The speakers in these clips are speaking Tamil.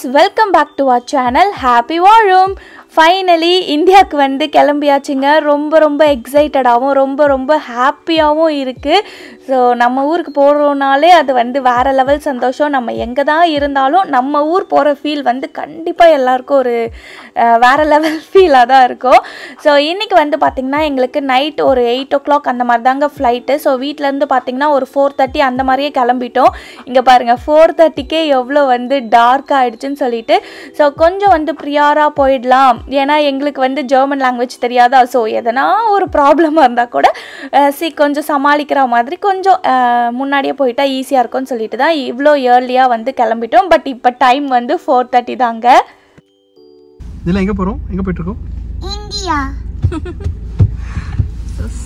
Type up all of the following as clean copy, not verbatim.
welcome back to our channel Happy Varum. Finally இந்தியாக்கு வந்து கிளம்பியாச்சுங்க. ரொம்ப எக்ஸைட்டடாகவும் ரொம்ப ஹாப்பியாகவும் இருக்குது. ஸோ நம்ம ஊருக்கு போகிறோனாலே அது வந்து வேறு லெவல் சந்தோஷம். நம்ம எங்கே தான் இருந்தாலும் நம்ம ஊர் போகிற ஃபீல் வந்து கண்டிப்பாக எல்லாருக்கும் ஒரு வேறு லெவல் ஃபீலாக தான் இருக்கும். ஸோ இன்றைக்கி வந்து பார்த்திங்கன்னா எங்களுக்கு நைட் ஒரு 8 o'clock அந்த மாதிரி தாங்க ஃப்ளைட்டு. ஸோ வீட்டிலேருந்து பார்த்திங்கன்னா ஒரு 4:30 அந்த மாதிரியே கிளம்பிட்டோம். இங்கே பாருங்கள் 4:30க்கே எவ்வளோ வந்து டார்க் ஆகிடுச்சுன்னு சொல்லிட்டு. ஸோ கொஞ்சம் வந்து ப்ரியாராக போயிடலாம், ஏன்னா எங்களுக்கு வந்து ஜெர்மன் லாங்குவேஜ் தெரியாதா. ஸோ எதனா ஒரு ப்ராப்ளமாக இருந்தால் கூட கொஞ்சம் சமாளிக்கிற மாதிரி கொஞ்சம் முன்னாடியே போயிட்டா ஈஸியாக இருக்கும்னு சொல்லிட்டு தான் இவ்வளோ ஏர்லியாக வந்து கிளம்பிட்டோம். பட் இப்போ டைம் வந்து 4:30 தாங்க. இதில் எங்கே போகிறோம், எங்கே போயிட்டுருக்கோம்? இந்தியா.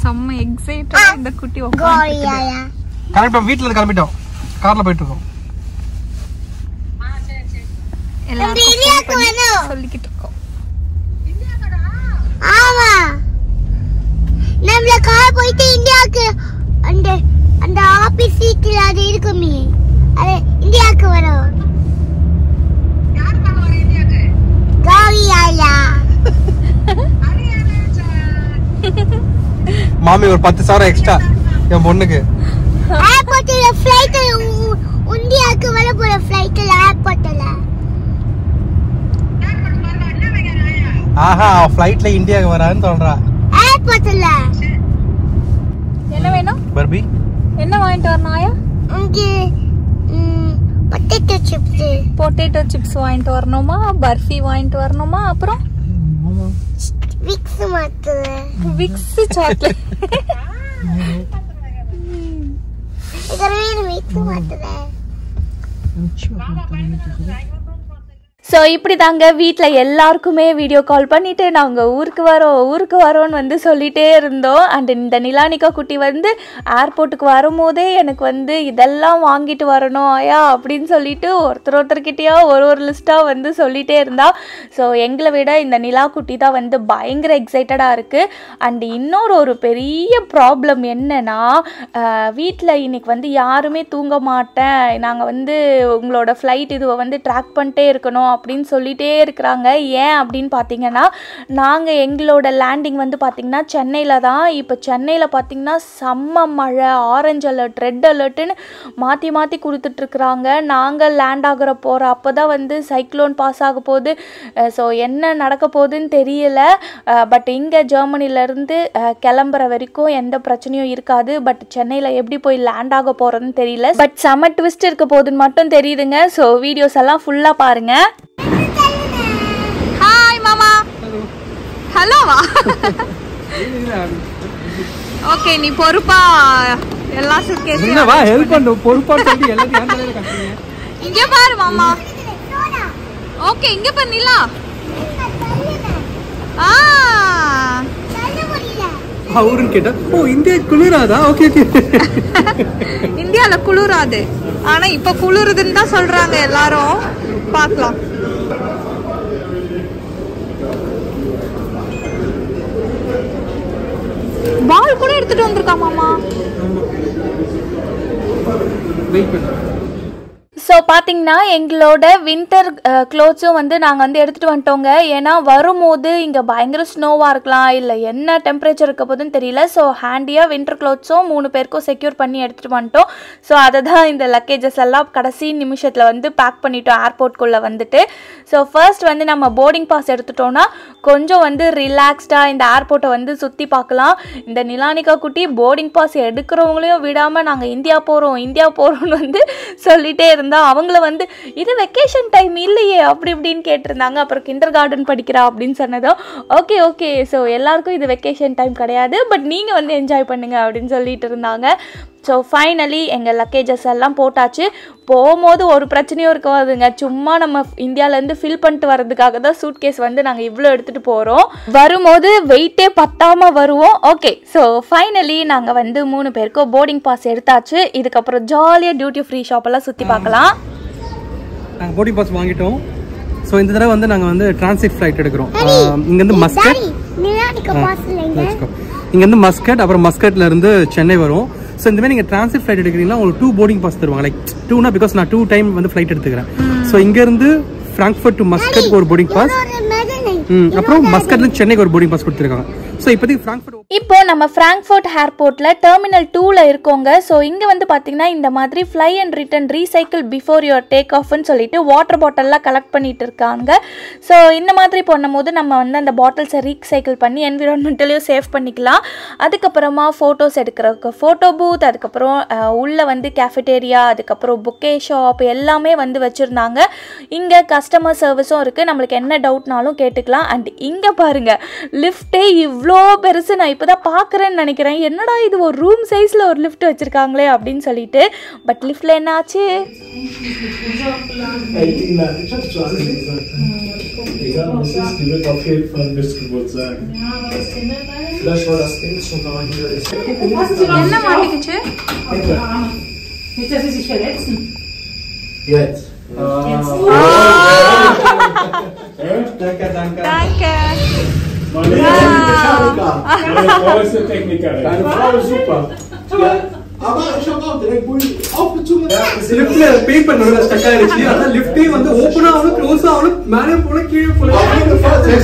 செம்ம எக்ஸைட்டடாக இந்த குட்டி கிளம்பிட்டோம், வீட்டில் இருந்து கிளம்பிட்டோம், காரில் போயிட்டுருக்கோம். சொல்லிக்கிட்டு இருக்கோம். ஆமா, நம்மள கார் போயிட்டு இந்தியாக்கு அந்த அந்த ஆபீஸ் சீட்ல அது இருக்குமே, அது இந்தியாக்கு வரோம். யார் வர இந்தியாக்கு? காவியாயா. மாமி ஒரு 10,000 எக்ஸ்ட்ரா என் பொண்ணுக்கு. ஏர்போர்ட்ல ஃளைட் இந்தியாக்கு வர போற ஃளைட்ல ஏர்போர்ட்ல. ஆஹா, ஃளைட்ல இந்தியாக்கு வரான்னு சொல்றா. ஏர்போர்ட்ல என்ன வேணும்? பர்பி என்ன வாங்கிட்டு வரணும் ஆயா? இங்கே பொட்டேட்டோ சிப்ஸ் வாங்கிட்டு வரணுமா, பர்ஃபி வாங்கிட்டு வரணுமா, அப்புறம் விக்ஸ் மாத்து, விக்ஸ் சாக்லேட். இதெல்லாம் விக்ஸ் மாத்துல. ஸோ இப்படி தாங்க வீட்டில் எல்லாருக்குமே வீடியோ கால் பண்ணிவிட்டு நாங்கள் ஊருக்கு வரோன்னு வந்து சொல்லிகிட்டே இருந்தோம். அண்ட் இந்த நிலானிகா குட்டி வந்து ஏர்போர்ட்டுக்கு வரும்போதே எனக்கு வந்து இதெல்லாம் வாங்கிட்டு வரணும் ஆயா அப்படின்னு சொல்லிட்டு ஒருத்தர்கிட்டயா ஒரு லிஸ்ட்டாக வந்து சொல்லிகிட்டே இருந்தா. ஸோ எங்களை விட இந்த நிலா குட்டி தான் வந்து பயங்கர எக்ஸைட்டடாக இருக்குது. அண்ட் இன்னொரு பெரிய ப்ராப்ளம் என்னென்னா, வீட்டில் இன்னைக்கு வந்து யாருமே தூங்க மாட்டேன், நாங்கள் வந்து உங்களோட ஃப்ளைட் இதுவை வந்து ட்ராக் பண்ணிட்டே இருக்கணும் அப்படின்னு சொல்லிகிட்டே இருக்கிறாங்க. ஏன் அப்படின்னு பார்த்தீங்கன்னா, நாங்கள் எங்களோட லேண்டிங் வந்து பார்த்திங்கன்னா சென்னையில் தான். இப்போ சென்னையில் பார்த்திங்கன்னா செம்ம மழை, ஆரஞ்சு அலர்ட், ரெட் அலர்ட்டுன்னு மாற்றி கொடுத்துட்ருக்குறாங்க. நாங்கள் லேண்ட் ஆகிற போகிற அப்போ தான் வந்து சைக்ளோன் பாஸ் ஆக போகுது. ஸோ என்ன நடக்க போகுதுன்னு தெரியல. பட் இங்கே ஜெர்மனிலேருந்து கிளம்புற வரைக்கும் எந்த பிரச்சனையும் இருக்காது. பட் சென்னையில் எப்படி போய் லேண்ட் ஆக போகிறதுன்னு தெரியல. பட் செம்ம ட்விஸ்ட் இருக்க போகுதுன்னு மட்டும் தெரியுதுங்க. ஸோ வீடியோஸ் எல்லாம் ஃபுல்லாக பாருங்கள். ஹாய் மாமா. ஹலோவா? ஓகே, நீ பொறுப்பா எல்லா சூட்கேஸ் என்னவா ஹெல்ப் பண்ணு, பொறுப்பா சொல்லி எல்லாத்தையும் அந்த தலையில கட்டுறீங்க. இங்க பாரு மாமா. ஓகே, இங்க பாரு நிலா. அவருன்னு கேட்டா, ஓ இந்தியா குளிராதா? ஓகே இந்தியால குளிராது, ஆனா இப்ப குளிருதுன்னு தான் சொல்றாங்க எல்லாரும். பார்க்கலாம். பால் கூட எடுத்துட்டு வந்திருக்கா மாமா. வெயிட் பண்ணு. ஸோ பார்த்தீங்கன்னா எங்களோட வின்டர் க்ளோத்ஸும் வந்து நாங்கள் வந்து எடுத்துகிட்டு வந்துட்டோங்க. ஏன்னா வரும்போது இங்கே பயங்கர ஸ்னோவாக இருக்கலாம், இல்லை என்ன டெம்பரேச்சர் இருக்க போதுன்னு தெரியல. ஸோ ஹேண்டியாக வின்டர் க்ளோத்ஸும் 3 பேருக்கும் செக்யூர் பண்ணி எடுத்துகிட்டு வந்துட்டோம். ஸோ அதை தான் இந்த லக்கேஜஸ் எல்லாம் கடைசி நிமிஷத்தில் வந்து பேக் பண்ணிட்டோம் ஏர்போர்ட்குள்ளே வந்துட்டு. ஸோ ஃபர்ஸ்ட் வந்து நம்ம போர்டிங் பாஸ் எடுத்துட்டோன்னா கொஞ்சம் வந்து ரிலாக்ஸ்டாக இந்த ஏர்போர்ட்டை வந்து சுற்றி பார்க்கலாம். இந்த நிலானிகா குட்டி போர்டிங் பாஸ் எடுக்கிறவங்களையும் விடாமல் நாங்கள் இந்தியா போகிறோம்னு வந்து சொல்லிகிட்டே இருந்தோம். அவங்கள வந்து இது வெக்கேஷன் டைம் இல்லையே அப்படி இப்படின்னு கேட்டிருந்தாங்க. அப்புறம் கிண்டர் கார்டன் படிக்கிறா அப்படின்னு சொன்னதும் ஓகே ஸோ எல்லாருக்கும் இது வெக்கேஷன் டைம் கிடையாது, பட் நீங்கள் வந்து என்ஜாய் பண்ணுங்க அப்படின்னு சொல்லிட்டு இருந்தாங்க. ஸோ ஃபைனலி எங்கள் லக்கேஜஸ் எல்லாம் போட்டாச்சு. போகும்போது ஒரு பிரச்சனையும் இருக்காதுங்க, சும்மா நம்ம இந்தியாவிலேருந்து ஃபில் பண்ணிட்டு வர்றதுக்காக தான் சூட்கேஸ் வந்து நாங்கள் இவ்வளோ எடுத்துகிட்டு போகிறோம். வரும்போது வெயிட்டே பத்தாமல் வருவோம். ஓகே, ஸோ ஃபைனலி நாங்கள் வந்து 3 பேருக்கும் போர்டிங் பாஸ் எடுத்தாச்சு. இதுக்கப்புறம் ஜாலியாக டியூட்டி ஃப்ரீ ஷாப்பெல்லாம் சுற்றி பார்க்கலாம். நாங்கள் போர்டிங் பாஸ் வாங்கிட்டோம். ஸோ இந்த தடவை வந்து நாங்கள் வந்து டிரான்சிட் ஃப்ளைட் எடுக்கிறோம். இங்கேருந்து மஸ்கட், இங்கேருந்து மஸ்கட், அப்புறம் மஸ்கட்லேருந்து சென்னை வரும். ஸோ இந்த மாதிரி நீங்கள் டிரான்சிட் ஃப்ளைட் எடுக்கிறீங்கன்னா உங்களுக்கு 2 போர்டிங் பாஸ் தருவாங்க. லைக் 2னா பிகாஸ் நான் 2 டைம் வந்து ஃப்ளைட் எடுத்துக்கிறேன். ஸோ இங்கேருந்து ஃப்ராங்க்ஃபர்ட் டு மஸ்கட் ஒரு போர்டிங் பாஸ், அப்புறம் மஸ்கட்ல இருந்து சென்னைக்கு ஒரு போர்டிங் பாஸ் கொடுத்துருக்காங்க. ஸோ இப்போதைக்கு ஃப்ராங்க்ஃபர்ட் இப்போ நம்ம ஃப்ராங்க்ஃபர்ட் ஏர்போர்ட்டில் டெர்மினல் 2ல இருக்கோங்க. ஸோ இங்கே வந்து பார்த்தீங்கன்னா இந்த மாதிரி fly and return recycle before your take ஆஃப்னு சொல்லிட்டு வாட்டர் பாட்டில்லாம் கலெக்ட் பண்ணிட்டு இருக்காங்க. ஸோ இந்த மாதிரி பண்ணும்போது நம்ம வந்து அந்த பாட்டில்ஸை ரீசைக்கிள் பண்ணி என்விரான்மெண்டலையும் சேவ் பண்ணிக்கலாம். அதுக்கப்புறமா ஃபோட்டோஸ் எடுக்கிறதுக்கு ஃபோட்டோ பூத், அதுக்கப்புறம் உள்ளே வந்து கேஃபிடேரியா, அதுக்கப்புறம் புக்கே ஷாப் எல்லாமே வந்து வச்சுருந்தாங்க. இங்கே கஸ்டமர் சர்வீஸும் இருக்குது, நம்மளுக்கு என்ன டவுட்னாலும் கேட்டுக்கலாம். அண்ட் இங்கே பாருங்கள், லிஃப்டே இவ்வளோ பெருசு, நான் இப்போ தான் பார்க்குறேன்னு நினைக்கிறேன். என்னடா இது ஒரு ரூம் சைஸில் ஒரு லிஃப்ட் வச்சுருக்காங்களே அப்படின்னு சொல்லிட்டு. பட் லிஃப்டில் என்ன ஆச்சு? என்ன மாட்டிக்கிச்சு? Große Technikerin. Deine Frau ist super. Ja. Aber ich habe auch direkt aufgezogen. லிஃப்ட்ல பே பண்ணனும் ஸ்டக் ஆயிடுச்சு. அதான் லிஃப்டே வந்து ஓபன் ஆகணும், க்ளோஸ் ஆகணும், மேலே போல கீழே போல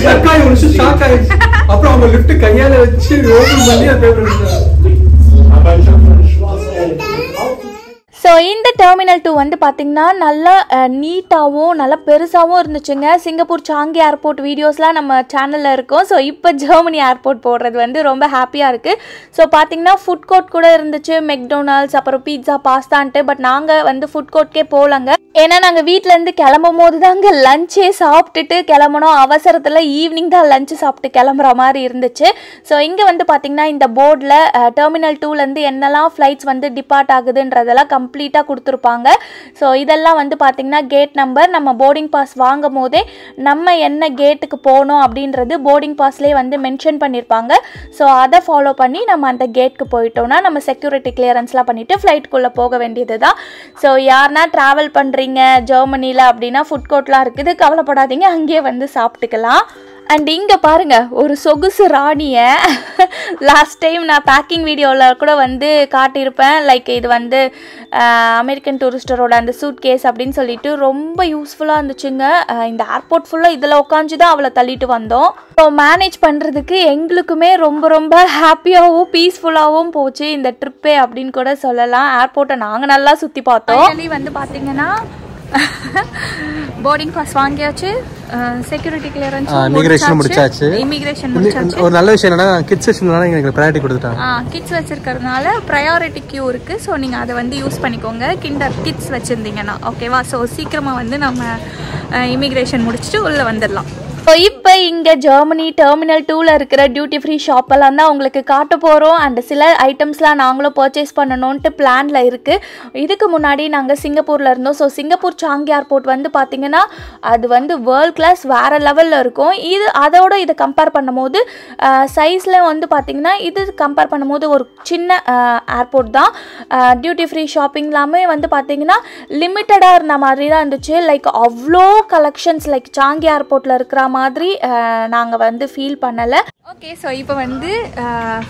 ஸ்டக் ஆகி ஒரு ஷாக் ஆயிடுச்சு. அப்புறம் அவங்க லிஃப்ட் கையால வச்சு ஓபன் பண்ணி அதை Aber ich habe eine schwarze so இந்த டெர்மினல் 2 வந்து பார்த்திங்கன்னா நல்லா நீட்டாகவும் நல்லா பெருசாகவும் இருந்துச்சுங்க. சிங்கப்பூர் சாங்கி ஏர்போர்ட் வீடியோஸ்லாம் நம்ம சேனலில் இருக்கும். ஸோ இப்போ ஜெர்மனி ஏர்போர்ட் போடுறது வந்து ரொம்ப ஹாப்பியாக இருக்குது. ஸோ பார்த்திங்கன்னா ஃபுட் கோர்ட் கூட இருந்துச்சு, மெக்டொனால்ட்ஸ், அப்புறம் பீட்சா, பாஸ்தான்ட்டு. பட் நாங்கள் வந்து ஃபுட் கோர்ட்கே போகலங்க. ஏன்னா நாங்கள் வீட்டிலேருந்து கிளம்பும் போது தாங்க லஞ்சே சாப்பிட்டுட்டு கிளம்பணும். அவசரத்தில் ஈவினிங் தான் லஞ்சு சாப்பிட்டு கிளம்புற மாதிரி இருந்துச்சு. ஸோ இங்கே வந்து பார்த்திங்கன்னா இந்த போர்டில் டெர்மினல் 2லேருந்து என்னெல்லாம் ஃப்ளைட்ஸ் வந்து டிபார்ட் ஆகுதுன்றதெல்லாம் கம்ப்ளீட்டாக கொடுத்துருப்பாங்க. ஸோ இதெல்லாம் வந்து பார்த்திங்கன்னா கேட் நம்பர், நம்ம போர்டிங் பாஸ் வாங்கும் போதே நம்ம என்ன கேட்டுக்கு போகணும் அப்படின்றது போர்டிங் பாஸ்லேயே வந்து மென்ஷன் பண்ணியிருப்பாங்க. ஸோ அதை ஃபாலோ பண்ணி நம்ம அந்த கேட்டுக்கு போயிட்டோம்னா நம்ம செக்யூரிட்டி கிளியரன்ஸ்லாம் பண்ணிவிட்டு ஃப்ளைட்டுக்குள்ளே போக வேண்டியது தான். ஸோ யாருனா ட்ராவல் பண்ணுறீங்க ஜெர்மனியில் அப்படின்னா ஃபுட் கோர்ட்லாம் இருக்குது, கவலைப்படாதீங்க, அங்கேயே வந்து சாப்பிட்டுக்கலாம். அண்ட் இங்கே பாருங்கள், ஒரு சொகுசு ராணியை லாஸ்ட் டைம் நான் பேக்கிங் வீடியோவில் கூட வந்து காட்டியிருப்பேன். லைக் இது வந்து அமெரிக்கன் டூரிஸ்டரோட அந்த சூட் கேஸ் அப்படின்னு சொல்லிட்டு ரொம்ப யூஸ்ஃபுல்லாக இருந்துச்சுங்க. இந்த ஏர்போர்ட் ஃபுல்லாக இதில் உட்காந்து தான் அவளை தள்ளிட்டு வந்தோம். ஸோ மேனேஜ் பண்ணுறதுக்கு எங்களுக்குமே ரொம்ப ரொம்ப ஹாப்பியாகவும் பீஸ்ஃபுல்லாகவும் போச்சு இந்த ட்ரிப்பே அப்படின்னு கூட சொல்லலாம். ஏர்போர்ட்டை நாங்கள் நல்லா சுற்றி பார்த்தோம். வந்து பார்த்தீங்கன்னா போர்டிங் பாஸ் வாங்கியாச்சு, செக்யூரிட்டி கிளியரன்ஸ் இமிகிரேஷன் முடிச்சாச்சு. ஒரு நல்ல விஷயம் என்னன்னா கிட்ஸ் வச்சிருந்தனால எங்களுக்கு ப்ரையாரிட்டி கொடுத்துட்டாங்க. கிட்ஸ் வச்சிருக்கிறதுனால ப்ரையாரிட்டி கியூ இருக்கு. ஸோ நீங்கள் அதை வந்து யூஸ் பண்ணிக்கோங்க கிண்டர் கிட்ஸ் வச்சுருந்தீங்கன்னா, ஓகேவா? ஸோ சீக்கிரமாக வந்து நம்ம இமிகிரேஷன் முடிச்சுட்டு உள்ளே வந்துடலாம். ஸோ இப்போ இங்கே ஜெர்மனி டெர்மினல் 2ல இருக்கிற டியூட்டி ஃப்ரீ ஷாப்பெல்லாம் தான் உங்களுக்கு காட்ட போகிறோம். அண்ட் சில ஐட்டம்ஸ்லாம் நாங்களும் பர்ச்சேஸ் பண்ணணுன்ட்டு பிளானில் இருக்குது. இதுக்கு முன்னாடி நாங்கள் சிங்கப்பூரில் இருந்தோம். ஸோ சிங்கப்பூர் சாங்கி ஏர்போர்ட் வந்து பார்த்திங்கன்னா அது வந்து வேர்ல்ட் கிளாஸ் வேறு லெவலில் இருக்கும். இது அதோட இதை கம்பேர் பண்ணும்போது சைஸில் வந்து பார்த்திங்கன்னா இது கம்பேர் பண்ணும்போது ஒரு சின்ன ஏர்போர்ட் தான். டியூட்டி ஃப்ரீ ஷாப்பிங்லாமே வந்து பார்த்திங்கன்னா லிமிட்டடாக இருந்த மாதிரி தான் இருந்துச்சு. லைக் அவ்வளோ கலெக்ஷன்ஸ் லைக் சாங்கி ஏர்போர்ட்டில் இருக்கிற மாதிரி நாங்கள் வந்து ஃபீல் பண்ணலை. ஓகே, ஸோ இப்போ வந்து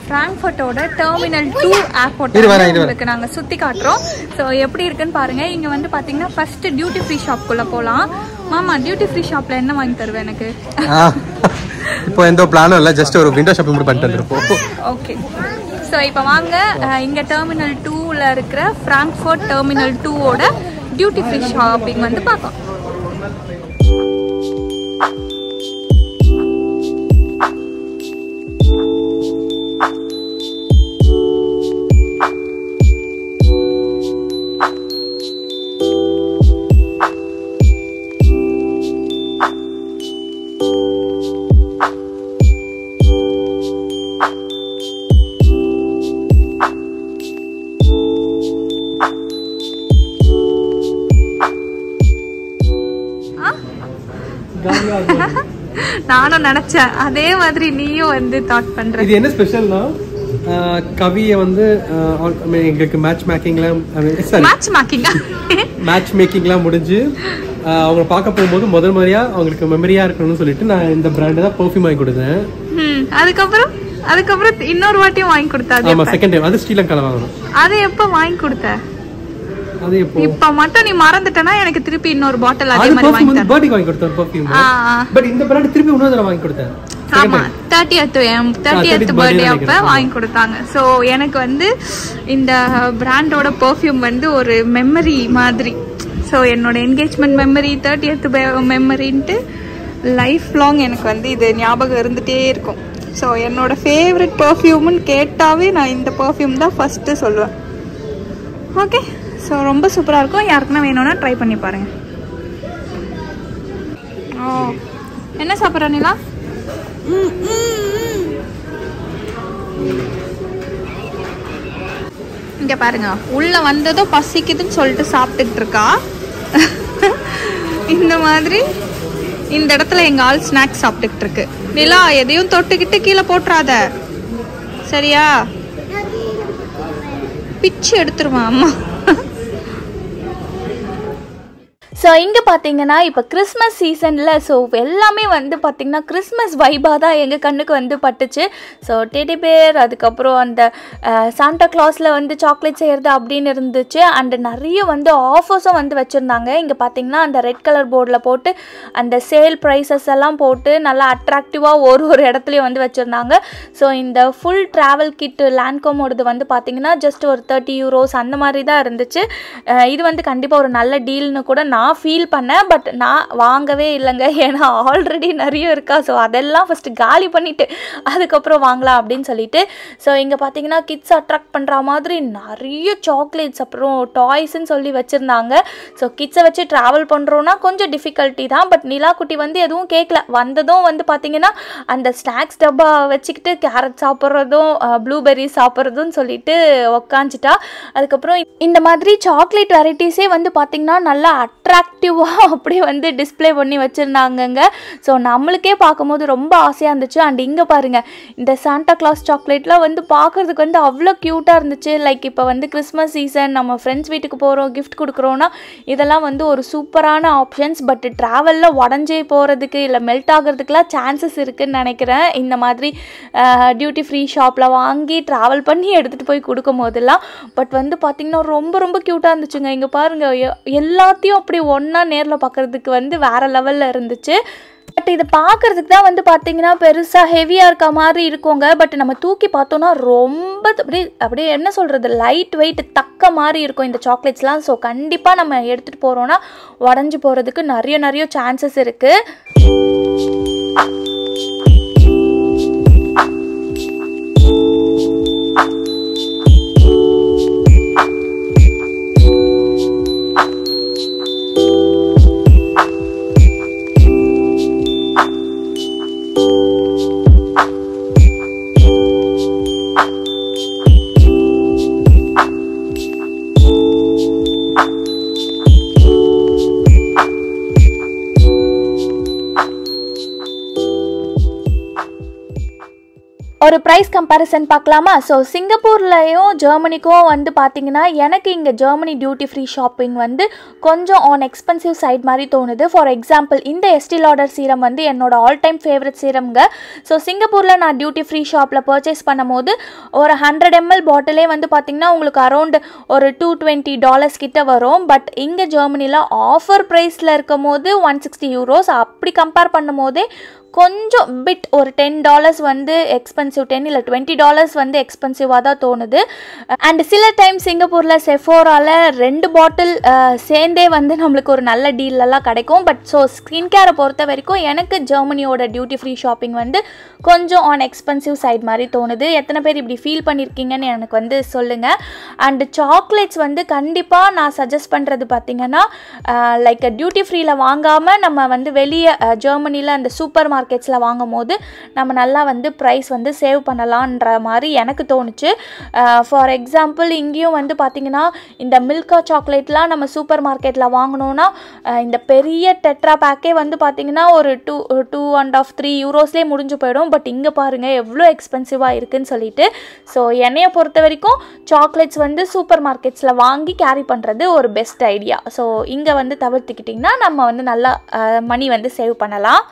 ஃப்ராங்க்ஃபர்ட்டோட டெர்மினல் 2 ஏர்போர்ட் உங்களுக்கு நாங்கள் சுற்றி காட்டுறோம். ஸோ எப்படி இருக்குன்னு பாருங்கள். இங்கே வந்து பார்த்தீங்கன்னா ஃபர்ஸ்ட் டியூட்டி ஃப்ரீ ஷாப்குள்ளே போகலாம். மாமா, டியூட்டி ஃப்ரீ ஷாப்பில் என்ன வாங்கி தருவேன் எனக்கு? இப்போ எந்த பிளானும் இல்லை, ஜஸ்ட் ஒரு விண்டோ ஷாப்பிங் மட்டும் பண்ணிட்டு வந்துருப்போம். ஓகே, ஸோ இப்போ வாங்க இங்கே டெர்மினல் 2ல இருக்கிற ஃப்ராங்க்ஃபர்ட் டெர்மினல் 2ஓட டியூட்டி ஃப்ரீ ஷாப்பிங் வந்து பார்க்கலாம். நானும் நினைச்சேன் அதே மாதிரி நீயும் வந்து தாட் பண்ற. இது என்ன ஸ்பெஷல்னா கவியை வந்து எங்களுக்கு மேட்ச் மேக்கிங்லாம் முடிஞ்சு அவங்க பார்க்க போகும்போது முதல் முறையா அவங்களுக்கு மெமரியா இருக்கணும்னு சொல்லிட்டு நான் இந்த பிராண்ட் தான் பெர்ஃப்யூம் வாங்கி கொடுத்தேன். அதுக்கப்புறம் இன்னொரு வாட்டியும் வாங்கி கொடுத்தா. ஆமா, செகண்ட் டைம். அது ஸ்ரீலங்கால வாங்கணும். அது எப்ப வாங்கி கொடுத்த? அது எப்போ இப்ப மட்டும் நீ மறந்துட்டனா எனக்கு திருப்பி இன்னொரு பாட்டில் அதே மாதிரி வாங்கி தரேன். பர்த்டே வாங்கி கொடுத்தேன் perfume. பட் இந்த பிராண்ட் திருப்பி இன்னொரு தடவை வாங்கி கொடுத்தேன். ஆமா 30th பர்த்டே அப்ப வாங்கி கொடுத்தாங்க. ஸோ எனக்கு வந்து இந்த பிராண்டோட பெர்ஃப்யூம் வந்து ஒரு மெமரி மாதிரி. ஸோ என்னோட என்கேஜ்மெண்ட் மெமரி 30th மெமரின்ட்டு லைஃப் லாங் எனக்கு வந்து இது ஞாபகம் இருந்துகிட்டே இருக்கும். ஸோ என்னோட ஃபேவரட் பெர்ஃப்யூம்னு கேட்டாவே நான் இந்த பெர்ஃப்யூம் தான் ஃபஸ்ட்டு சொல்லுவேன். ஓகே, ஸோ ரொம்ப சூப்பராக இருக்கும். யாருக்குன்னா வேணும்னா ட்ரை பண்ணி பாருங்க. ஓ, என்ன சாப்பிட்ற நிலா? இங்க பாருங்க, உள்ள வந்ததும் பசிக்குதுன்னு சொல்லிட்டு சாப்பிட்டுட்டு இருக்கா. இந்த மாதிரி இந்த இடத்துல எங்க ஆள் ஸ்நாக்ஸ் சாப்பிட்டுட்டு இருக்கு. நிலா, எதையும் தொட்டுக்கிட்டு கீழே போட்டுறாத, சரியா? பிச்சு எடுத்துருவான் அம்மா. ஸோ இங்கே பார்த்தீங்கன்னா இப்போ கிறிஸ்மஸ் சீசனில் ஸோ எல்லாமே வந்து பார்த்திங்கன்னா கிறிஸ்மஸ் வைபாக தான் எங்கள் கண்ணுக்கு வந்து பட்டுச்சு. ஸோ டெடி பேர், அதுக்கப்புறம் அந்த சாண்டா கிளாஸில் வந்து சாக்லேட் செய்கிறது அப்படின்னு இருந்துச்சு. அண்டு நிறைய வந்து ஆஃபர்ஸும் வந்து வச்சுருந்தாங்க. இங்கே பார்த்திங்கன்னா அந்த ரெட் கலர் போர்டில் போட்டு அந்த சேல் ப்ரைஸஸ் எல்லாம் போட்டு நல்லா அட்ராக்டிவாக ஒரு இடத்துலையும் வந்து வச்சுருந்தாங்க. ஸோ இந்த ஃபுல் ட்ராவல் கிட் லேண்ட்கோமோடது வந்து பார்த்திங்கன்னா ஜஸ்ட் ஒரு 30 euros அந்த மாதிரி தான் இருந்துச்சு. இது வந்து கண்டிப்பாக ஒரு நல்ல டீல்னு கூட நான் ஃபீல் பண்ணேன். பட் நான் வாங்கவே இல்லைங்க, ஏன்னா ஆல்ரெடி நிறைய இருக்கா. ஸோ அதெல்லாம் ஃபஸ்ட்டு காலி பண்ணிவிட்டு அதுக்கப்புறம் வாங்கலாம் அப்படின்னு சொல்லிட்டு. ஸோ இங்கே பார்த்தீங்கன்னா கிட்ஸ் அட்ராக்ட் பண்ணுற மாதிரி நிறைய சாக்லேட்ஸ் அப்புறம் டாய்ஸ்ன்னு சொல்லி வச்சுருந்தாங்க. ஸோ கிட்ஸை வச்சு ட்ராவல் பண்ணுறோன்னா கொஞ்சம் டிஃபிகல்ட்டி தான். பட் நிலா குட்டி வந்து எதுவும் கேட்கல. வந்ததும் வந்து பார்த்திங்கன்னா அந்த ஸ்நாக்ஸ் டப்பா வச்சுக்கிட்டு கேரட் சாப்பிட்றதும் ப்ளூபெர்ரி சாப்பிட்றதும் சொல்லிட்டு உக்காந்துட்டா. அதுக்கப்புறம் இந்த மாதிரி சாக்லேட் வெரைட்டிஸே வந்து பார்த்திங்கன்னா நல்லா அட்ராக்டிவாக அப்படியே வந்து டிஸ்பிளே பண்ணி வச்சுருந்தாங்கங்க. ஸோ நம்மளுக்கே பார்க்கும்போது ரொம்ப ஆசையாக இருந்துச்சு. அண்ட் இங்கே பாருங்கள், இந்த சாண்டா கிளாஸ் சாக்லேட்லாம் வந்து பார்க்குறதுக்கு வந்து அவ்வளோ க்யூட்டாக இருந்துச்சு. லைக் இப்போ வந்து கிறிஸ்மஸ் சீசன், நம்ம ஃப்ரெண்ட்ஸ் வீட்டுக்கு போகிறோம், கிஃப்ட் கொடுக்குறோன்னா இதெல்லாம் வந்து ஒரு சூப்பரான ஆப்ஷன்ஸ். பட் ட்ராவலில் உடஞ்சே போகிறதுக்கு இல்லை மெல்ட் ஆகிறதுக்குலாம் சான்சஸ் இருக்குதுன்னு நினைக்கிறேன். இந்த மாதிரி டியூட்டி ஃப்ரீ ஷாப்பில் வாங்கி ட்ராவல் பண்ணி எடுத்துகிட்டு போய் கொடுக்கும் போதெல்லாம். பட் வந்து பார்த்திங்கன்னா ரொம்ப ரொம்ப க்யூட்டாக இருந்துச்சுங்க. இங்கே பாருங்கள், எல்லாத்தையும் அப்படி ஒன்றா நேரில் பார்க்குறதுக்கு வந்து வேறு லெவலில் இருந்துச்சு. பட் இதை பார்க்குறதுக்கு தான் வந்து பார்த்திங்கன்னா பெருசாக ஹெவியாக இருக்க மாதிரி இருக்குங்க. பட் நம்ம தூக்கி பார்த்தோன்னா ரொம்ப அப்படியே என்ன சொல்கிறது, லைட் வெயிட் தக்க மாதிரி இருக்கும் இந்த சாக்லேட்ஸ்லாம். ஸோ கண்டிப்பாக நம்ம எடுத்துகிட்டு போகிறோன்னா உடஞ்சி போகிறதுக்கு நிறைய சான்சஸ் இருக்குது. ஒரு ப்ரைஸ் கம்பேரிசன் பார்க்கலாமா? ஸோ சிங்கப்பூர்லையும் ஜெர்மனிக்கும் வந்து பார்த்திங்கன்னா எனக்கு இங்கே ஜெர்மனி டியூட்டி ஃப்ரீ ஷாப்பிங் வந்து கொஞ்சம் ஆன் எக்ஸ்பென்சிவ் சைட் மாதிரி தோணுது. ஃபார் எக்ஸாம்பிள், இந்த எஸ்டி லாடர் சீரம் வந்து என்னோட ஆல் டைம் ஃபேவரட் சீரம்ங்க. ஸோ சிங்கப்பூரில் நான் டியூட்டி ஃப்ரீ ஷாப்பில் பர்ச்சேஸ் பண்ணும் போது ஒரு 100 ml பாட்டிலே வந்து பார்த்திங்கன்னா உங்களுக்கு அரௌண்ட் ஒரு $220 கிட்ட வரும். பட் இங்கே ஜெர்மனியில் ஆஃபர் ப்ரைஸில் இருக்கும் போது 160 euros. அப்படி கம்பேர் பண்ணும் போதே கொஞ்சம் பிட் ஒரு $10 வந்து எக்ஸ்பென்சிவ், 10 இல்லை $20 வந்து எக்ஸ்பென்சிவாக தான் தோணுது. அண்ட் சில டைம் சிங்கப்பூரில் செஃபோராவில் 2 பாட்டில் சேர்ந்தே வந்து நம்மளுக்கு ஒரு நல்ல டீலெல்லாம் கிடைக்கும். பட் ஸோ ஸ்கின் கேரை பொறுத்த வரைக்கும் எனக்கு ஜெர்மனியோட டியூட்டி ஃப்ரீ ஷாப்பிங் வந்து கொஞ்சம் ஆன் எக்ஸ்பென்சிவ் சைட் மாதிரி தோணுது. எத்தனை பேர் இப்படி ஃபீல் பண்ணியிருக்கீங்கன்னு எனக்கு வந்து சொல்லுங்கள். அண்டு சாக்லேட்ஸ் வந்து கண்டிப்பாக நான் சஜஸ்ட் பண்ணுறது பார்த்திங்கன்னா லைக் டியூட்டி ஃப்ரீயில் வாங்காமல் நம்ம வந்து வெளியே ஜெர்மனியில் அந்த சூப்பர் மார்க்கெட்ஸில் வாங்கும் போது நம்ம நல்லா வந்து ப்ரைஸ் வந்து சேவ் பண்ணலான்ற மாதிரி எனக்கு தோணுச்சு. ஃபார் எக்ஸாம்பிள், இங்கேயும் வந்து பார்த்திங்கன்னா இந்த மில்கா சாக்லேட்லாம் நம்ம சூப்பர் மார்க்கெட்டில் வாங்கினோன்னா இந்த பெரிய டெட்ரா பேக்கே வந்து பார்த்திங்கன்னா ஒரு 2.5-3 euros முடிஞ்சு போயிடும். பட் இங்கே பாருங்கள் எவ்வளோ எக்ஸ்பென்சிவாக இருக்குதுன்னு சொல்லிட்டு. ஸோ என்னையை பொறுத்த வரைக்கும் சாக்லேட்ஸ் வந்து சூப்பர் மார்க்கெட்ஸில் வாங்கி கேரி பண்ணுறது ஒரு பெஸ்ட் ஐடியா. ஸோ இங்கே வந்து தவிர்த்துக்கிட்டிங்கன்னா நம்ம வந்து நல்லா மணி வந்து சேவ் பண்ணலாம்.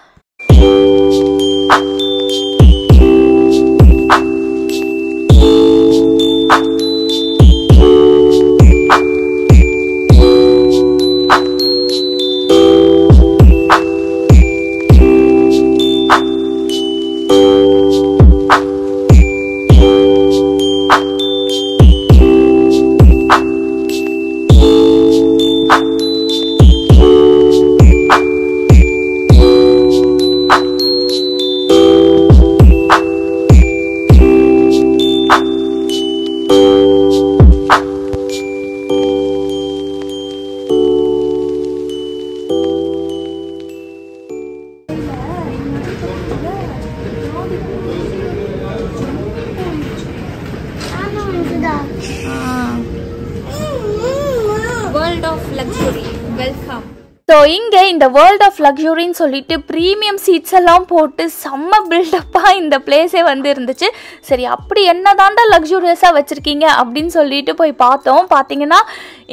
இங்கே இந்த வேர்ல்ட் ஆஃப் லக்ஸுரின்னு சொல்லிட்டு ப்ரீமியம் சீட்ஸ் எல்லாம் போட்டு செம்ம பில்டப்பாக இந்த பிளேஸே வந்து இருந்துச்சு. சரி அப்படி என்ன தாண்டா லக்ஸூரியஸாக வச்சுருக்கீங்க அப்படின்னு சொல்லிட்டு போய் பார்த்தோம். பார்த்தீங்கன்னா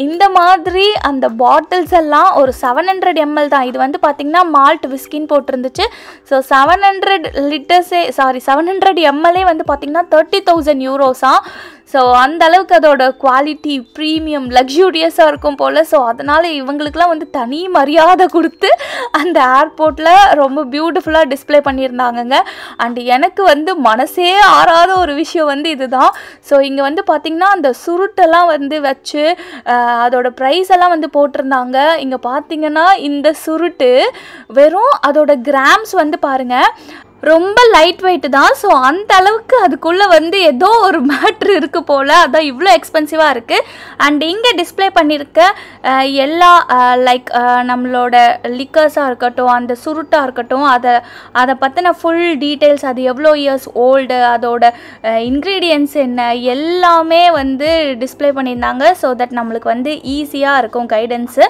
இந்த மாதிரி அந்த பாட்டில்ஸ் எல்லாம் ஒரு 700 ml தான். இது வந்து பார்த்தீங்கன்னா மால்ட் விஸ்கின்னு போட்டிருந்துச்சு. ஸோ 700 ml வந்து பார்த்தீங்கன்னா 30,000 euros. ஸோ அந்த அளவுக்கு அதோட குவாலிட்டி ப்ரீமியம் லக்ஸூரியஸாக இருக்கும் போல். ஸோ அதனால் இவங்களுக்குலாம் வந்து தனி மரியாதை கொடுத்து அந்த ஏர்போர்ட்டில் ரொம்ப பியூட்டிஃபுல்லாக டிஸ்பிளே பண்ணியிருந்தாங்கங்க. அண்ட் எனக்கு வந்து மனசே ஆறாத ஒரு விஷயம் வந்து இதுதான். ஸோ இங்கே வந்து பார்த்திங்கன்னா அந்த சுருட்டெல்லாம் வந்து வச்சு அதோட ப்ரைஸ் எல்லாம் வந்து போட்டிருந்தாங்க. இங்கே பார்த்திங்கன்னா இந்த சுருட்டு வெறும் அதோட கிராம்ஸ் வந்து பாருங்கள் ரொம்ப லைட் வெயிட் தான். ஸோ அந்த அளவுக்கு அதுக்குள்ளே வந்து ஏதோ ஒரு மேட்ரு இருக்குது போல், அதான் இவ்வளோ எக்ஸ்பென்சிவாக இருக்குது. அண்ட் இங்கே டிஸ்பிளே பண்ணியிருக்க எல்லா லைக் நம்மளோட லிக்கர்ஸாக இருக்கட்டும், அந்த சுருட்டாக இருக்கட்டும், அதை பற்றின ஃபுல் டீட்டெயில்ஸ், அது எவ்வளோ இயர்ஸ் ஓல்டு, அதோட இன்க்ரீடியன்ட்ஸ் என்ன, எல்லாமே வந்து டிஸ்பிளே பண்ணியிருந்தாங்க. ஸோ தட் நம்மளுக்கு வந்து ஈஸியாக இருக்கும் கைடன்ஸு.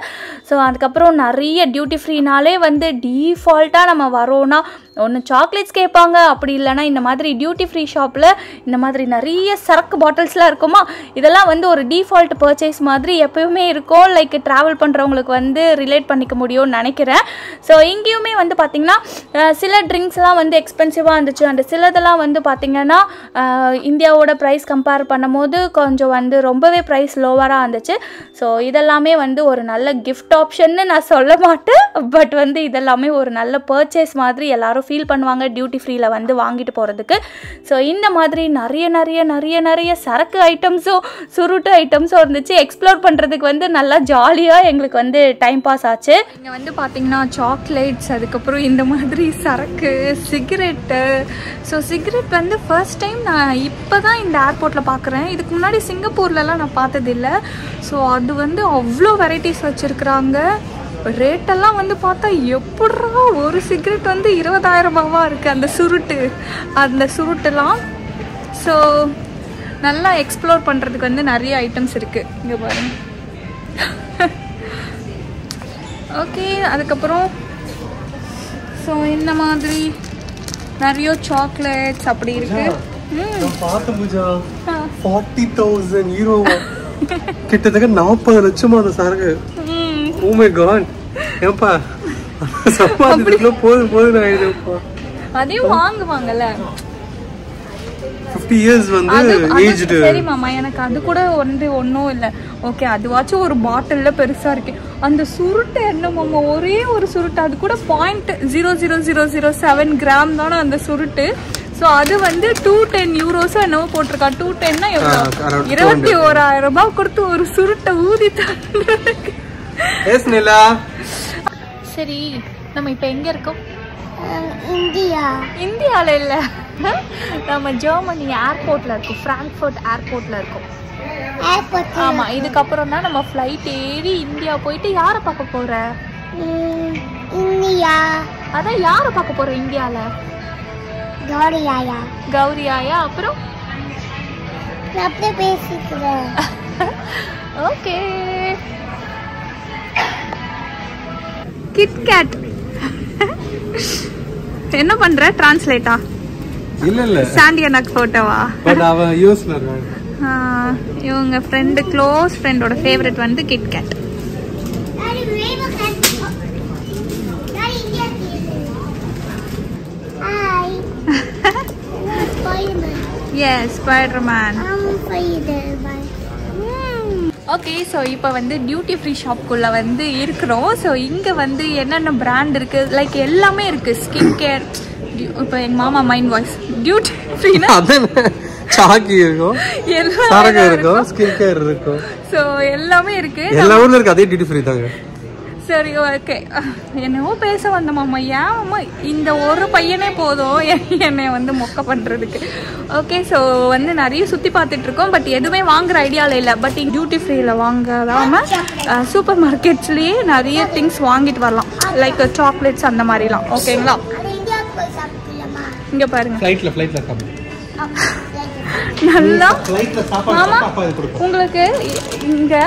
ஸோ அதுக்கப்புறம் நிறைய டியூட்டி ஃப்ரீனாலே வந்து டீஃபால்ட்டாக நம்ம வரோன்னா ஒன்று சாக்லேட்ஸ் கேட்பாங்க, அப்படி இல்லைனா இந்த மாதிரி டியூட்டி ஃப்ரீ ஷாப்பில் இந்த மாதிரி நிறைய சரக்கு பாட்டில்ஸ்லாம் இருக்குமா, இதெல்லாம் வந்து ஒரு டிஃபால்ட் பர்ச்சேஸ் மாதிரி எப்போயுமே இருக்கும். லைக் ட்ராவல் பண்ணுறவங்களுக்கு வந்து ரிலேட் பண்ணிக்க முடியும்னு நினைக்கிறேன். ஸோ இங்கேயுமே வந்து பார்த்திங்கன்னா சில ட்ரிங்க்ஸ்லாம் வந்து எக்ஸ்பென்சிவாக இருந்துச்சு. அண்ட் சிலதெல்லாம் வந்து பார்த்திங்கன்னா இந்தியாவோட ப்ரைஸ் கம்பேர் பண்ணும்போது கொஞ்சம் வந்து ரொம்பவே ப்ரைஸ் லோவராக இருந்துச்சு. ஸோ இதெல்லாமே வந்து ஒரு நல்ல கிஃப்ட் ஆப்ஷன்னு நான் சொல்ல மாட்டேன், பட் வந்து இதெல்லாமே ஒரு நல்ல பர்ச்சேஸ் மாதிரி எல்லாரும் ஃபீல் பண்ணுவாங்க டியூட்டி ஃப்ரீயில் வந்து வாங்கிட்டு போகிறதுக்கு. ஸோ இந்த மாதிரி நிறைய சரக்கு ஐட்டம்ஸும் சுருட்டு ஐட்டம்ஸும் இருந்துச்சு. எக்ஸ்ப்ளோர் பண்ணுறதுக்கு வந்து நல்லா ஜாலியாக எங்களுக்கு வந்து டைம் பாஸ் ஆச்சு. இங்கே வந்து பார்த்திங்கன்னா சாக்லேட்ஸ், அதுக்கப்புறம் இந்த மாதிரி சரக்கு, சிகரெட்டு. ஸோ சிகரெட் வந்து ஃபர்ஸ்ட் டைம் நான் இப்போ தான் இந்த ஏர்போர்ட்டில் பார்க்குறேன். இதுக்கு முன்னாடி சிங்கப்பூர்லலாம் நான் பார்த்ததில்லை. ஸோ அது வந்து அவ்வளோ வெரைட்டிஸ் வச்சுருக்குறாங்க. ரேட்டெல்லாம் வந்து பார்த்தா எப்படா ஒரு சிகரெட் வந்து 20,000 ரூபாவா இருக்குது அந்த சுருட்டுலாம். ஸோ நல்லா எக்ஸ்ப்ளோர் பண்ணுறதுக்கு வந்து நிறைய ஐட்டம்ஸ் இருக்குது இங்கே பாருங்க. ஓகே, அதுக்கப்புறம் ஸோ இந்த மாதிரி நிறைய சாக்லேட்ஸ் அப்படி இருக்கு. பார்த்த பூஜா 40,000 euro கிட்டத்தட்ட 40 லட்சமா அந்த சரக்கு. Oh my god, ஏப்பா சம்பாதிக்கிறதுல போதும் ஆயிடுப்பா. அதையும் வாங்குவாங்கல்ல 50 years வந்து ஏஜ்டு. சரி மாமா, எனக்கு அது கூட ஒன்றும் இல்லை. ஓகே, அதுவாச்சும் ஒரு பாட்டிலில் பெருசாக இருக்கு. அந்த சுருட்டு என்ன மாமா, ஒரே ஒரு சுருட்டு, அது கூட 0.00007 கிராம் தானே அந்த சுருட்டு. ஸோ அது வந்து 210 euros என்னவோ போட்டிருக்கா. 210னா எவ்வளோ, 21,000 ரூபாய் கொடுத்து ஒரு சுருட்டை ஊதி தந்துருக்கு. சரி, நம்ம இப்போ எங்கே இருக்கோம்? இந்தியாவில் இல்லை, நம்ம ஜெர்மனி ஏர்போர்ட்டில் இருக்கோம். ஃப்ராங்க்ஃபர்ட் ஏர்போர்ட்டில் இருக்கோம். ஆமாம், இதுக்கப்புறம் தான் நம்ம ஃப்ளைட் ஏறி இந்தியா போயிட்டு யாரை பார்க்க போகிற? இந்தியா. அதான் யாரை பார்க்க போகிற இந்தியாவில்? கௌரி ஆயா. அப்புறம் அப்படியே பேசிக்கிறேன். ஓகே. கிட்கேட் என்ன பண்ற? டிரான்ஸ்லேட்டா? இல்ல சாண்டியனாக் போட்டோவா? பட் அவ யூஸ்ல இருக்காங்க. இவங்க ஃப்ரெண்ட், க்ளோஸ் ஃப்ரெண்டோட ஃபேவரட் வந்து KitKat. Yes, Spiderman. Okay, so இப்போ வந்து டியூட்டி ஃப்ரீ ஷாப்புக்குள்ளே வந்து இருக்கிறோம். ஸோ இங்கே வந்து என்னென்ன பிராண்ட் இருக்குது, லைக் எல்லாமே இருக்குது. ஸ்கின் கேர், இப்போ எங்கள் மாமா மைண்ட் வாய்ஸ் டியூட்டி ஃப்ரீனா சாக்கி இருக்கும், சரக்கு இருக்கும், ஸ்கின் கேர் இருக்கும். ஸோ எல்லாமே இருக்குது. எல்லா ஊர்ல இருக்கு, அதே டியூட்டி ஃப்ரீ தாங்க. சரி, ஓகே. என்னவோ பேச வந்த மாமா, ஏன் மாமா இந்த ஒரு பையனே போதும் என்னை வந்து மொக்க பண்ணுறதுக்கு. ஓகே, ஸோ வந்து நிறைய சுற்றி பார்த்துட்ருக்கோம், பட் எதுவுமே வாங்குற ஐடியாவில் இல்லை. பட் டியூட்டி ஃப்ரீயில் வாங்காமல் சூப்பர் மார்க்கெட்ஸ்லேயே நிறைய திங்ஸ் வாங்கிட்டு வரலாம், லைக் சாக்லேட்ஸ் அந்த மாதிரிலாம். ஓகேங்களா? இங்கே பாருங்க, ஃப்ளைட்ல நல்லா. மாமா, உங்களுக்கு இங்கே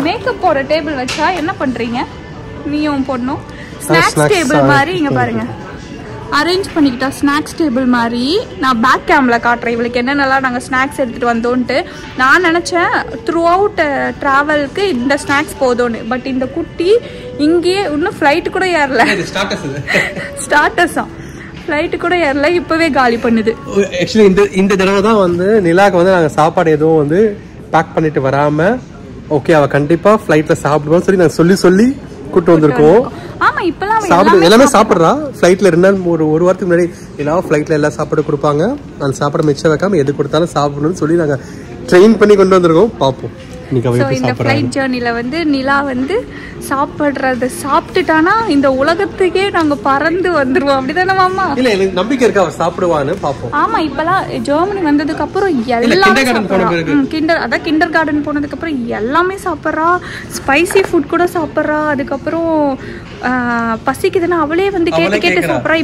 மேக்கப் போகிற டேபிள் வச்சா என்ன பண்ணுறீங்க? நீயும் பொண்ணும் ஸ்நாக்ஸ் டேபிள் மாதிரி இங்க பாருங்க அரேஞ்ச் பண்ணிக்கிட்டா. ஸ்நாக்ஸ் டேபிள் மாதிரி. நான் பேக் கேம்ல காட்டுறேன் இவளுக்கு என்னென்னலாம் நாங்கள் ஸ்நாக்ஸ் எடுத்துகிட்டு வந்தோன்ட்டு. நான் நினச்சேன் த்ரூ அவுட் ட்ராவலுக்கு இந்த ஸ்நாக்ஸ் போதும்னு. பட் இந்த குட்டி இங்கேயே இன்னும் ஃப்ளைட்டு கூட ஏறல. ஸ்டார்டர்ஸா ஃப்ளைட்டு கூட ஏறல, இப்போவே காலி பண்ணுது. ஆக்சுவலி இந்த தடவை தான் வந்து நிலாக்கு வந்து நாங்கள் சாப்பாடு எதுவும் வந்து பேக் பண்ணிட்டு வராமல் ஓகே அவள் கண்டிப்பாக ஃப்ளைட்டில் சாப்பிடுவோம் சொல்லி நாங்கள் சொல்லி கூட்டு வந்திருக்கோம். ஆமா இப்பெல்லாம் சாப்பிடு எல்லாமே சாப்பிட்றா. ஃப்ளைட்ல ஒரு வாரத்துக்கு முன்னாடி எல்லாம் ஃப்ளைட்ல எல்லாம் சாப்பாடு கொடுப்பாங்க. அந்த சாப்பாடு மிச்சம் வைக்காம எது கொடுத்தாலும் சாப்பிடணும்னு சொல்லி நாங்க ட்ரெயின் பண்ணி கொண்டு வந்திருக்கோம். பார்ப்போம் இந்த ஃப்ளைட் ஜேர்னில வந்து நிலா வந்து சாப்பிடுறத சாப்பிட்டுட்டானா இந்த உலகத்துக்கே நாங்க பறந்து வந்துருவோம். அப்படிதானே மாமா? இல்ல எனக்கு நம்பிக்கை இருக்கு அவ சாப்பிடுவான்னு பாப்போம். ஆமா இப்பெல்லாம் ஜெர்மனி வந்ததுக்கு அப்புறம் கிண்டர் கார்டன் போனதுக்கு அப்புறம் எல்லாமே சாப்பிட்றா. ஸ்பைசி ஃபுட் கூட சாப்பிட்றா. அதுக்கப்புறம் பசிக்குதுன்னா அவளே வந்து கேட்டு சாப்பிட்றா.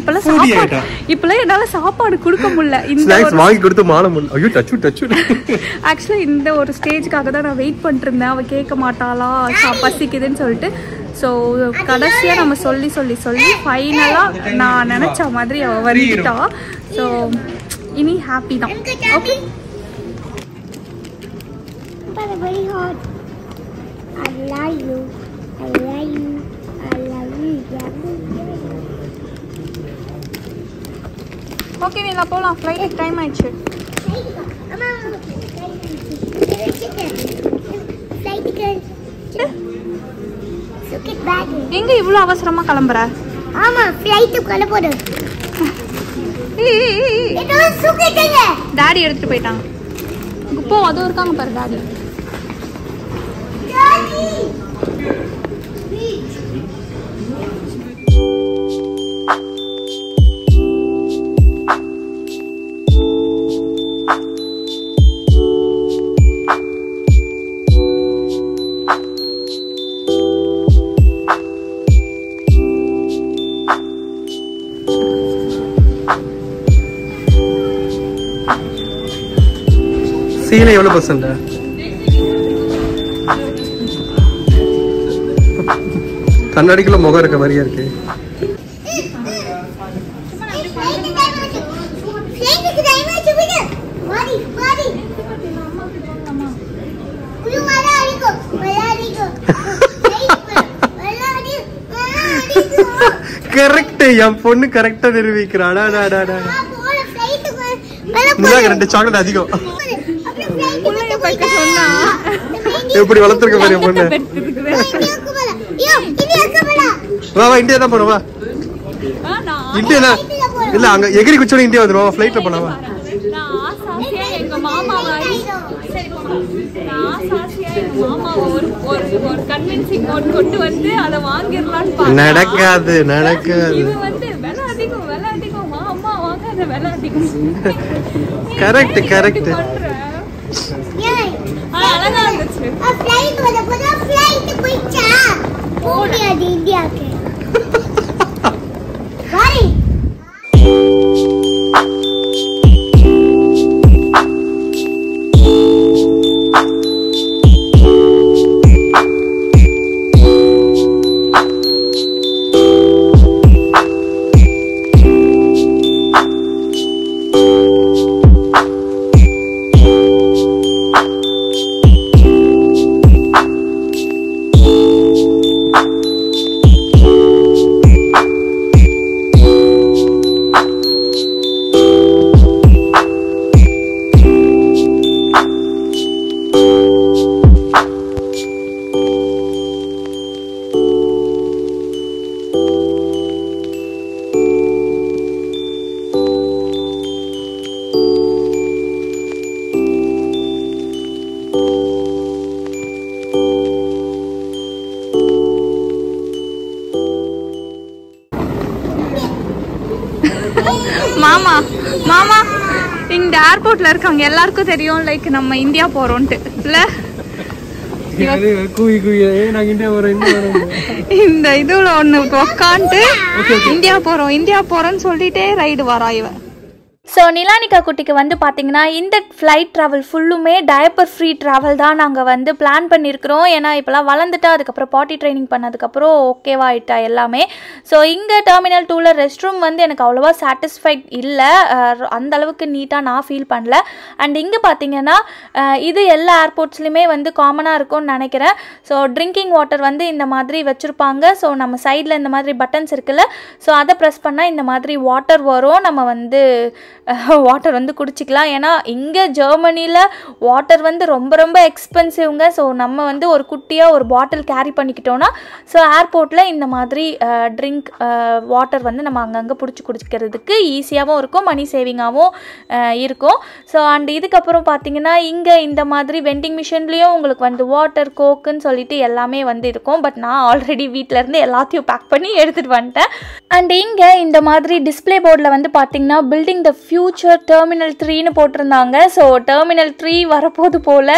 இப்பெல்லாம் என்னால சாப்பாடு கொடுக்க முடியல. ஆக்சுவலா இந்த ஒரு ஸ்டேஜ்க்காக தான் நான் வெயிட் பண்ணிட்டு இருந்தேன். அவ கேட்க மாட்டாளா பசிக்குதுன்னு சொல்லிட்டு. ஸோ கடைசியா நம்ம சொல்லி ஃபைனலா நான் நினைச்ச மாதிரி அவ வந்துட்டா. ஸோ இனி ஹாப்பி தான். ஓகே ஓகே நீலா போலாம். ஃப்ளைட் டைம் ஆயிடுச்சு. எங்க இவ்வளவு அவசரமா கிளம்புற? ஆமா ஃளைட் கிளம்புது. டாடி எடுத்துட்டு போயிட்டாங்க. இப்போ அது இருக்காங்க பாரு டாடி. சீல எவ்வளவு பர்சன்ட்? கண்ணாடிக்குள்ள முகம் இருக்க மாதிரியா இருக்கு. கரெக்ட் என் பொண்ணு கரெக்டா நிரூபிக்கிறாடா. சாக்லேட் அதிகம் எப்படி வளர்த்துருக்க பாரு பொண்ணு. வா வா இந்தியா தான் போனவா. இந்தியா தான் இல்ல அங்க எகிரி குச்சோட இந்தியா வந்துருவா. ஃப்ளைட்ல போனவா. எங்க மாமாவை ஒரு கன்வின்சிங் நோட் கொண்டு வந்து அதை வாங்கிடலான்னு நடக்காது நடக்காது. விலை அதிகம் மாமா வாங்காத விலை அதிகம். Correct correct. அழகா இருந்துச்சு. ஃளைட் வர போதா ஃளைட் போயிச்சா போடியாது இந்தியாக்கு. வாரி மாமா மாமா இந்த ஏர்போர்ட்ல இருக்கவங்க எல்லாருக்கும் தெரியும் லைக் நம்ம இந்தியா போறோம்ட்டு இல்ல. இந்த இதுல ஒண்ணு உட்காந்துட்டு இந்தியா போறோம்னு சொல்லிட்டே ரைடு வரா இவ. ஸோ நிலானிகா குட்டிக்கு வந்து பார்த்திங்கன்னா இந்த ஃப்ளைட் ட்ராவல் ஃபுல்லுமே டயப்பர் ஃப்ரீ ட்ராவல் தான் நாங்கள் வந்து பிளான் பண்ணியிருக்கிறோம். ஏன்னா இப்போலாம் வளர்ந்துட்டா அதுக்கப்புறம் பாட்டி ட்ரைனிங் பண்ணதுக்கப்புறம் ஓகேவா ஆகிட்டா எல்லாமே. ஸோ இங்கே டெர்மினல் 2ல் ரெஸ்ட் ரூம் வந்து எனக்கு அவ்வளோவா சாட்டிஸ்ஃபைட் இல்லை, அந்தளவுக்கு நீட்டாக நான் ஃபீல் பண்ணல. அண்ட் இங்கே பார்த்திங்கன்னா இது எல்லா ஏர்போர்ட்ஸ்லையுமே வந்து காமனாக இருக்கும்னு நினைக்கிறேன். ஸோ ட்ரிங்கிங் வாட்டர் வந்து இந்த மாதிரி வச்சுருப்பாங்க. ஸோ நம்ம சைடில் இந்த மாதிரி பட்டன்ஸ் இருக்குல்ல, ஸோ அதை ப்ரெஸ் பண்ணால் இந்த மாதிரி வாட்டர் வரும், நம்ம வந்து வாட்டர் வந்து குடிச்சிக்கலாம். ஏன்னா இங்கே ஜெர்மனியில் வாட்டர் வந்து ரொம்ப ரொம்ப எக்ஸ்பென்சிவ்ங்க. ஸோ நம்ம வந்து ஒரு குட்டியாக ஒரு பாட்டில் கேரி பண்ணிக்கிட்டோன்னா ஸோ ஏர்போர்ட்டில் இந்த மாதிரி ட்ரிங்க் வாட்டர் வந்து நம்ம அங்கங்கே பிடிச்சி குடிச்சிக்கிறதுக்கு ஈஸியாகவும் இருக்கும், மணி சேவிங்காகவும் இருக்கும். ஸோ அண்ட் இதுக்கப்புறம் பார்த்திங்கன்னா இங்கே இந்த மாதிரி வெண்டிங் மிஷின்லேயும் உங்களுக்கு வந்து வாட்டர் கோக்குன்னு சொல்லிட்டு எல்லாமே வந்து இருக்கும். பட் நான் ஆல்ரெடி வீட்டிலேருந்து எல்லாத்தையும் பேக் பண்ணி எடுத்துகிட்டு வந்துட்டேன். அண்ட் இங்கே இந்த மாதிரி டிஸ்பிளே போர்டில் வந்து பார்த்திங்கன்னா பில்டிங் த ஃபியூச்சர் டெர்மினல் 3ன்னு போட்டிருந்தாங்க. ஸோ டெர்மினல் 3 வரப்போது போல்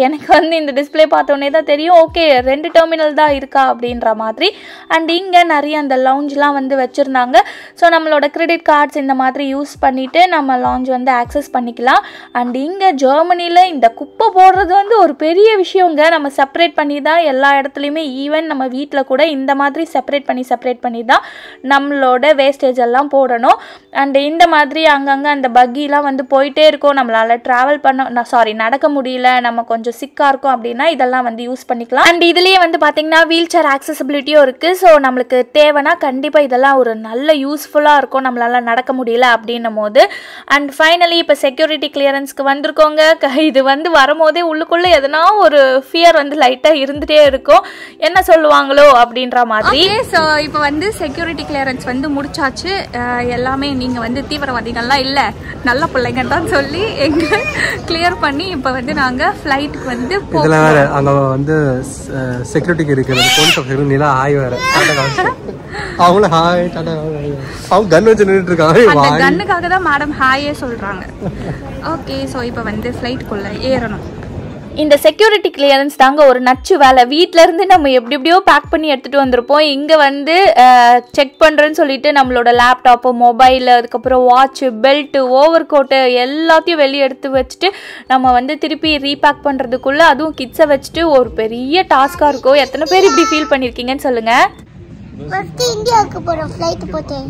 எனக்கு வந்து இந்த டிஸ்பிளே பார்த்தோன்னே தான் தெரியும், ஓகே 2 டெர்மினல் தான் இருக்கா அப்படின்ற மாதிரி. அண்ட் இங்கே நிறைய அந்த லவுஞ்செலாம் வந்து வச்சுருந்தாங்க. ஸோ நம்மளோட கிரெடிட் கார்ட்ஸ் இந்த மாதிரி யூஸ் பண்ணிவிட்டு நம்ம லவுஞ்ச் வந்து ஆக்சஸ் பண்ணிக்கலாம். அண்ட் இங்கே ஜெர்மனியில் இந்த குப்பை போடுறது வந்து ஒரு பெரிய விஷயங்க. நம்ம செப்பரேட் பண்ணி தான் எல்லா இடத்துலையுமே, ஈவன் நம்ம வீட்டில் கூட இந்த மாதிரி செப்பரேட் பண்ணி தான் நம்மளோட வேஸ்டேஜ் எல்லாம் போடணும். அண்ட் இந்த மாதிரி அங்கங்கே அந்த பக்கிலாம் வந்து போயிட்டே இருக்கும். நம்மளால் ட்ராவல் நடக்க முடியல, நம்ம கொஞ்சம் சிக்காக இருக்கும் அப்படின்னா இதெல்லாம் வந்து யூஸ் பண்ணிக்கலாம். அண்ட் இதுலேயே வந்து பார்த்திங்கன்னா வீல் சேர் ஆக்சசிபிலிட்டியும் இருக்குது. ஸோ நம்மளுக்கு தேவைன்னா கண்டிப்பாக இதெல்லாம் ஒரு நல்ல யூஸ்ஃபுல்லாக இருக்கும் நம்மளால் நடக்க முடியல அப்படின்னும் போது. அண்ட் ஃபைனலி இப்போ செக்யூரிட்டி கிளியரன்ஸ்க்கு வந்திருக்கோங்க. இது வந்து வரும்போதே உள்ளுக்குள்ளே எதனா ஒரு ஃபியர் வந்து லைட்டாக இருந்துகிட்டே இருக்கும், என்ன சொல்லுவாங்களோ அப்படின்ற மாதிரி. ஸோ இப்போ வந்து செக்யூரிட்டி கிளியரன்ஸ் வந்து முடிச்சாச்சு. எல்லாமே நீங்கள் வந்து தீவிரவாதிகள்லாம் இல்லை, நல்ல பிள்ளைங்க தான் சொல்லி எங்களை கிளியர் பண்ணி இப்போ வந்து நாங்கள் ஃப்ளைட்டுக்கு வந்து இதில் வேறு அங்கே வந்து செக்யூரிட்டிக்கு இருக்கிறது போலீஸ் ஆஃபீஸர் நிலா ஹாய் வேறு அவங்களும் ஹாய் டாடா, அவங்க கன் வச்சு நின்றுட்டு இருக்காங்க. அந்த கன்னுக்காக தான் மேடம் ஹாயே சொல்கிறாங்க. ஓகே, ஸோ இப்போ வந்து ஃப்ளைட்டுக்குள்ளே ஏறணும். இந்த செக்யூரிட்டி கிளியரன்ஸ் தாங்க ஒரு நச்சு வேலை. வீட்டிலேருந்து நம்ம எப்படியோ பேக் பண்ணி எடுத்துகிட்டு வந்திருப்போம். இங்கே வந்து செக் பண்ணுறேன்னு சொல்லிட்டு நம்மளோட லேப்டாப்பு, மொபைலு, அதுக்கப்புறம் வாட்சு, பெல்ட்டு, ஓவர் கோட்டு எல்லாத்தையும் வெளியே எடுத்து வச்சுட்டு நம்ம வந்து திருப்பி ரீபேக் பண்ணுறதுக்குள்ளே, அதுவும் கிட்ஸை வச்சுட்டு ஒரு பெரிய டாஸ்காக இருக்கும். எத்தனை பேர் இப்படி ஃபீல் பண்ணியிருக்கீங்கன்னு சொல்லுங்கள். ஃபர்ஸ்ட் இந்தியாவுக்கு போறோம், ஃளைட் போட்டேன்.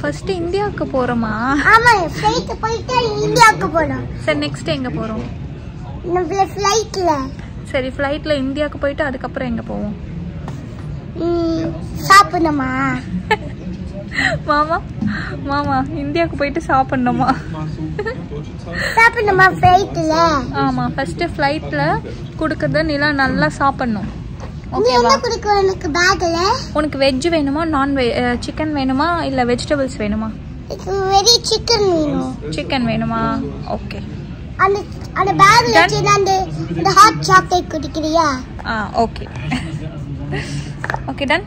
ஃபர்ஸ்ட் இந்தியாவுக்கு போகிறோமா? ஆமா, ஃளைட் போயிட்டு இந்தியாவுக்கு போறோம். சரி, நெக்ஸ்ட் எங்கே போகிறோம்? நம்ம ஃளைட்ல. சரி, ஃப்ளைட்டில் இந்தியாவுக்கு போயிட்டு அதுக்கப்புறம் எங்கே போவோம்? சாப்பிடணுமா? மாமா இந்தியாவுக்கு போயிட்டு சாப்பிடணுமா? சாப்பிடணுமா ஃளைட்ல? ஆமாம், ஃபர்ஸ்ட் ஃப்ளைட்டில் கொடுக்கறத நிலா நல்லா சாப்பிடணும். ஓகேவா? எனக்கு பேக்ல உனக்கு வெஜ் வேணுமா, சிக்கன் வேணுமா, இல்லை வெஜிடபிள்ஸ் வேணுமா? வெரி சிக்கன் வேணும். சிக்கன் வேணுமா? ஓகே. அந்த பேக்ல வச்சிருந்த அந்த ஹாட் சாக்லேட் குடிக்கிறியா? ஓகே. Okay, done.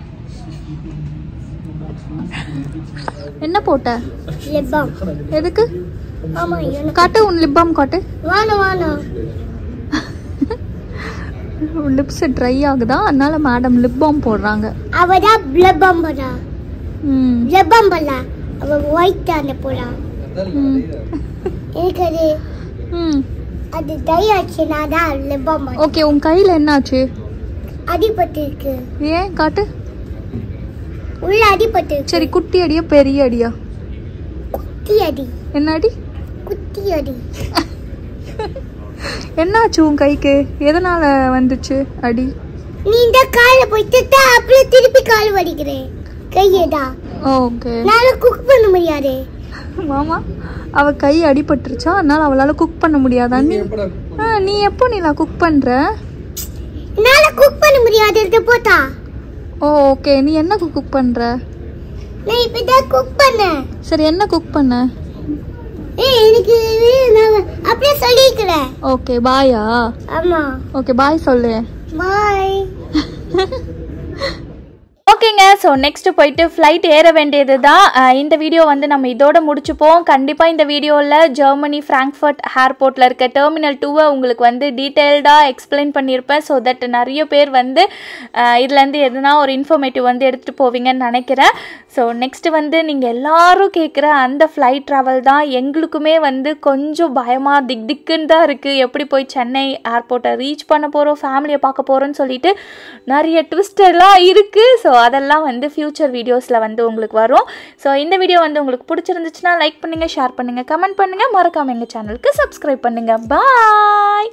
என்ன போட்ட? Lip balm. எதுக்கு? ஆமா, காட்டு உன் லிப் பாம் காட்டு. வாணா லிப்ஸ் ட்ரை ஆகுதா, அதனால மேடம் லிப் பாம் போடுறாங்க. அவதா லிப் பாம் போடா. லிப் பாம் போடல, அவ ஒயிட் அந்த போடா. எனக்கு அது டை ஆச்சுனா தான் லிப் பாம். ஓகே, உன் கையில என்னாச்சு? அடிபட்டு இருக்கு. ஏன் காட்டு. உள்ள அடிபட்டு இருக்கு. சரி, குட்டி அடியா பெரிய அடியா? குட்டி அடி. என்ன அடி? குட்டி அடி. என்னாச்சு உன் கைக்கு? எதனால வந்துச்சு அடி? நீ இந்த கால போயிட்டு அப்புறம் திருப்பி கால் வடிக்கிறேன் கையடா. ஓகே. நாளை குக் பண்ண முடியாது. மாமா, அவ கை அடிபட்டுருச்சா, அதனால அவளால குக் பண்ண முடியாதா? நீ எப்போ நீலா குக் பண்ற? நாளை குக் பண்ண முடியாது போட்டா. ஓகே, நீ என்ன குக் பண்ற? நான் இப்பதான் குக் பண்ணேன். சரி, என்ன குக் பண்ண? எனக்கு நான் அப்படியே சொல்லிக்கிறேன். ஓகே, பாயா? ஆமா. ஓகே, பாய் சொல்லு. பாய். ஓகேங்க. ஸோ நெக்ஸ்ட்டு போயிட்டு ஃப்ளைட் ஏற வேண்டியது தான். இந்த வீடியோ வந்து நம்ம இதோட முடிச்சுப்போம். கண்டிப்பாக இந்த வீடியோவில் ஜெர்மனி ஃப்ராங்க்ஃபர்ட் ஏர்போர்ட்டில் இருக்க டெர்மினல் 2 உங்களுக்கு வந்து டீட்டெயில்டாக எக்ஸ்பிளைன் பண்ணியிருப்பேன். ஸோ தட் நிறைய பேர் வந்து இதுலேருந்து எதுனா ஒரு இன்ஃபர்மேட்டிவ் வந்து எடுத்துகிட்டு போவீங்கன்னு நினைக்கிறேன். ஸோ நெக்ஸ்ட்டு வந்து நீங்கள் எல்லோரும் கேட்குற அந்த ஃப்ளைட் ட்ராவல் தான். எங்களுக்குமே வந்து கொஞ்சம் பயமாக திக்குன்னு தான் இருக்குது. எப்படி போய் சென்னை ஏர்போர்ட்டை ரீச் பண்ண போகிறோம், ஃபேமிலியை பார்க்க போகிறோன்னு சொல்லிட்டு நிறைய ட்விஸ்டெல்லாம் இருக்குது. ஸோ அதெல்லாம் வந்து ஃப்யூச்சர் வீடியோஸில் வந்து உங்களுக்கு வரும். ஸோ இந்த வீடியோ வந்து உங்களுக்கு பிடிச்சிருந்துச்சுன்னா லைக் பண்ணுங்கள், ஷேர் பண்ணுங்கள், கமெண்ட் பண்ணுங்கள், மறக்காமல் எங்கள் சேனலுக்கு சப்ஸ்கிரைப் பண்ணுங்கள். பாய்.